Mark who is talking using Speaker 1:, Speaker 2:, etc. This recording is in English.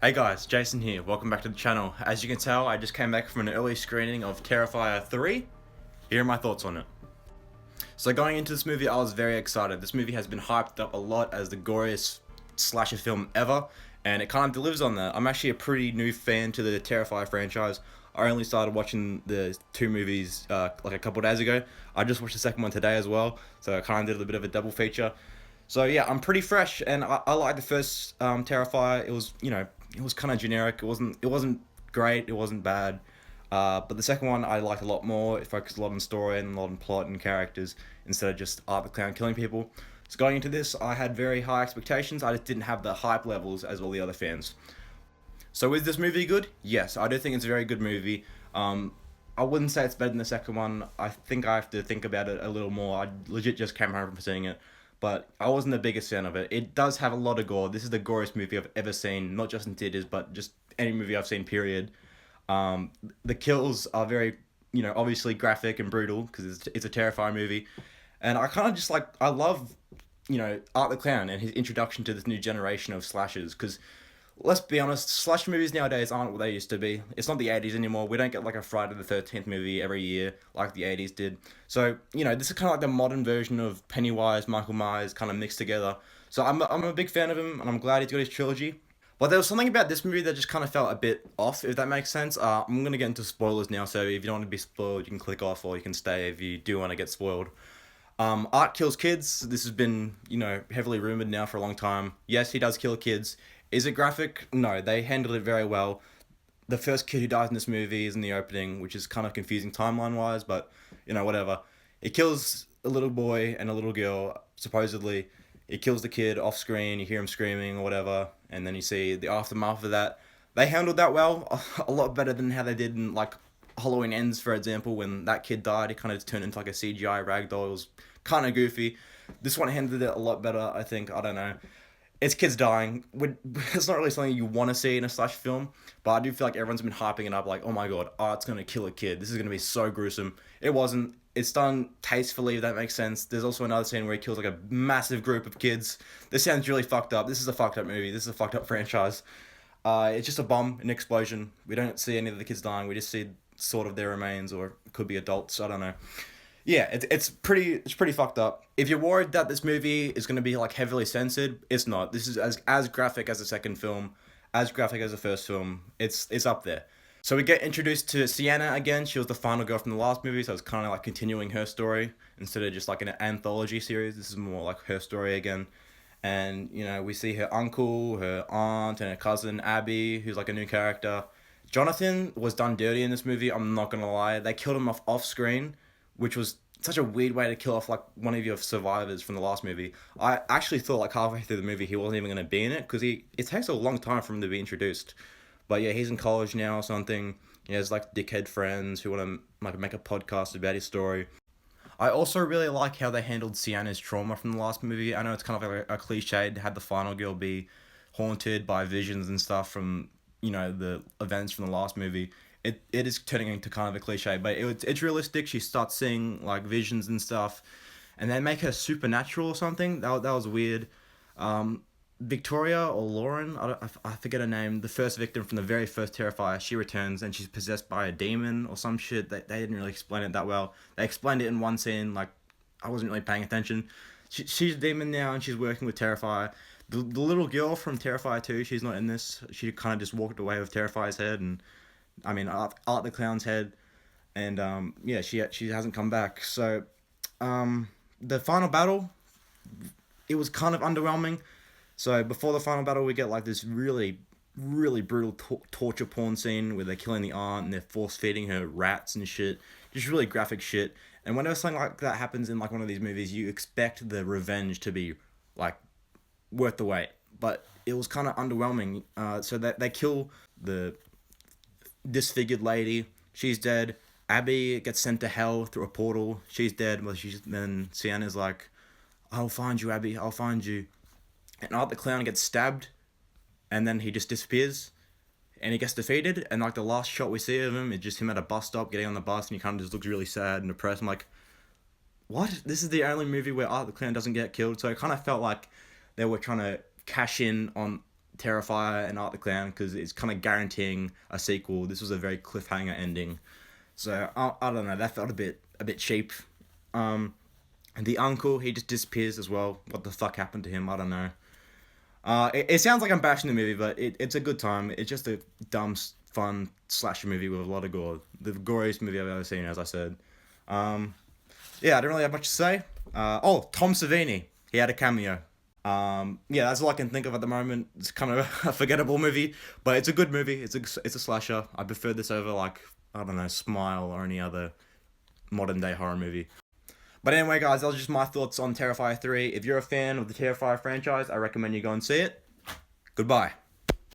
Speaker 1: Hey guys, Jason here. Welcome back to the channel. As you can tell, I just came back from an early screening of Terrifier 3. Here are my thoughts on it. So going into this movie, I was very excited. This movie has been hyped up a lot as the goriest slasher film ever, and it kind of delivers on that. I'm actually a pretty new fan to the Terrifier franchise. I only started watching the two movies like a couple days ago. I just watched the second one today as well, so I kind of did a bit of a double feature. So yeah, I'm pretty fresh, and I like the first Terrifier. It was, it was kind of generic. It wasn't great. It wasn't bad. But the second one I liked a lot more. It focused a lot on story and a lot on plot and characters instead of just Art the Clown killing people. So going into this, I had very high expectations. I just didn't have the hype levels as all the other fans. So is this movie good? Yes, I do think it's a very good movie. I wouldn't say it's better than the second one. I think I have to think about it a little more. I legit just came home from seeing it, but I wasn't the biggest fan of it. It does have a lot of gore. This is the goriest movie I've ever seen, not just in theaters, but just any movie I've seen, period. The kills are very, obviously graphic and brutal because it's a terrifying movie. And I kind of just I love, Art the Clown and his introduction to this new generation of slashers because let's be honest, slasher movies nowadays aren't what they used to be. It's not the 80s anymore. We don't get like a Friday the 13th movie every year like the 80s did. So, this is kind of like the modern version of Pennywise, Michael Myers kind of mixed together. So I'm a big fan of him and I'm glad he's got his trilogy. But there was something about this movie that just kind of felt a bit off, if that makes sense. I'm going to get into spoilers now, so if you don't want to be spoiled, you can click off or you can stay if you do want to get spoiled. Art kills kids. This has been, heavily rumored now for a long time. Yes, he does kill kids. Is it graphic? No, they handled it very well. The first kid who dies in this movie is in the opening, which is kind of confusing timeline-wise, but, whatever. He kills a little boy and a little girl, supposedly. He kills the kid off screen, you hear him screaming or whatever, and then you see the aftermath of that. They handled that well, a lot better than how they did in, Halloween Ends, for example, when that kid died. He kind of turned into, a CGI ragdoll. It was kind of goofy. This one handled it a lot better, I think. I don't know. It's kids dying. It's not really something you want to see in a slash film, but I do feel like everyone's been hyping it up like, oh my god, Art's going to kill a kid. This is going to be so gruesome. It wasn't. It's done tastefully, if that makes sense. There's also another scene where he kills a massive group of kids. This sounds really fucked up. This is a fucked up movie. This is a fucked up franchise. It's just a bomb, an explosion. We don't see any of the kids dying. We just see sort of their remains, or it could be adults. I don't know. Yeah, it's pretty fucked up. If you're worried that this movie is going to be heavily censored, it's not. This is as graphic as the second film, as graphic as the first film. It's up there. So we get introduced to Sienna again. She was the final girl from the last movie, so it's kind of continuing her story instead of just an anthology series. This is more like her story again. And we see her uncle, her aunt, and her cousin Abby, who's a new character. Jonathan was done dirty in this movie. I'm not gonna lie. They killed him off screen, which was such a weird way to kill off one of your survivors from the last movie. I actually thought halfway through the movie he wasn't even going to be in it because it takes a long time for him to be introduced. But yeah, he's in college now or something. He has dickhead friends who want to make a podcast about his story. I also really like how they handled Sienna's trauma from the last movie. I know it's kind of a cliche to have the final girl be haunted by visions and stuff from the events from the last movie. It is turning into kind of a cliche, but it's realistic. She starts seeing visions and stuff, and they make her supernatural or something. That was weird. Victoria or Lauren, I forget her name. The first victim from the very first Terrifier, she returns and she's possessed by a demon or some shit. They didn't really explain it that well. They explained it in one scene. I wasn't really paying attention. She's a demon now and she's working with Terrifier. The little girl from Terrifier 2, she's not in this. She kind of just walked away with Terrifier's head and. Art the Clown's head, and yeah, she hasn't come back. So, the final battle, it was kind of underwhelming. So before the final battle, we get this really, really brutal torture porn scene where they're killing the aunt and they're force feeding her rats and shit, just really graphic shit. And whenever something like that happens in one of these movies, you expect the revenge to be worth the wait. But it was kind of underwhelming. So that they kill the disfigured lady, she's dead. Abby gets sent to hell through a portal, she's dead. Then Sienna's I'll find you, Abby, I'll find you. And Art the Clown gets stabbed, and then he just disappears, and he gets defeated, and the last shot we see of him is just him at a bus stop getting on the bus, and he kind of just looks really sad and depressed. I'm what? This is the only movie where Art the Clown doesn't get killed, so it kind of felt like they were trying to cash in on Terrifier and Art the Clown because it's kind of guaranteeing a sequel. This was a very cliffhanger ending, so I don't know. That felt a bit cheap. And the uncle, he just disappears as well. What the fuck happened to him? I don't know. It sounds like I'm bashing the movie, but it's a good time. It's just a dumb, fun slasher movie with a lot of gore. The goriest movie I've ever seen, as I said. Yeah, I don't really have much to say. Tom Savini. He had a cameo. Yeah, that's all I can think of at the moment. It's kind of a forgettable movie, but it's a good movie. It's a slasher. I prefer this over, like, I don't know, Smile or any other modern day horror movie. But anyway, guys, that was just my thoughts on Terrifier 3. If you're a fan of the Terrifier franchise, I recommend you go and see it. Goodbye.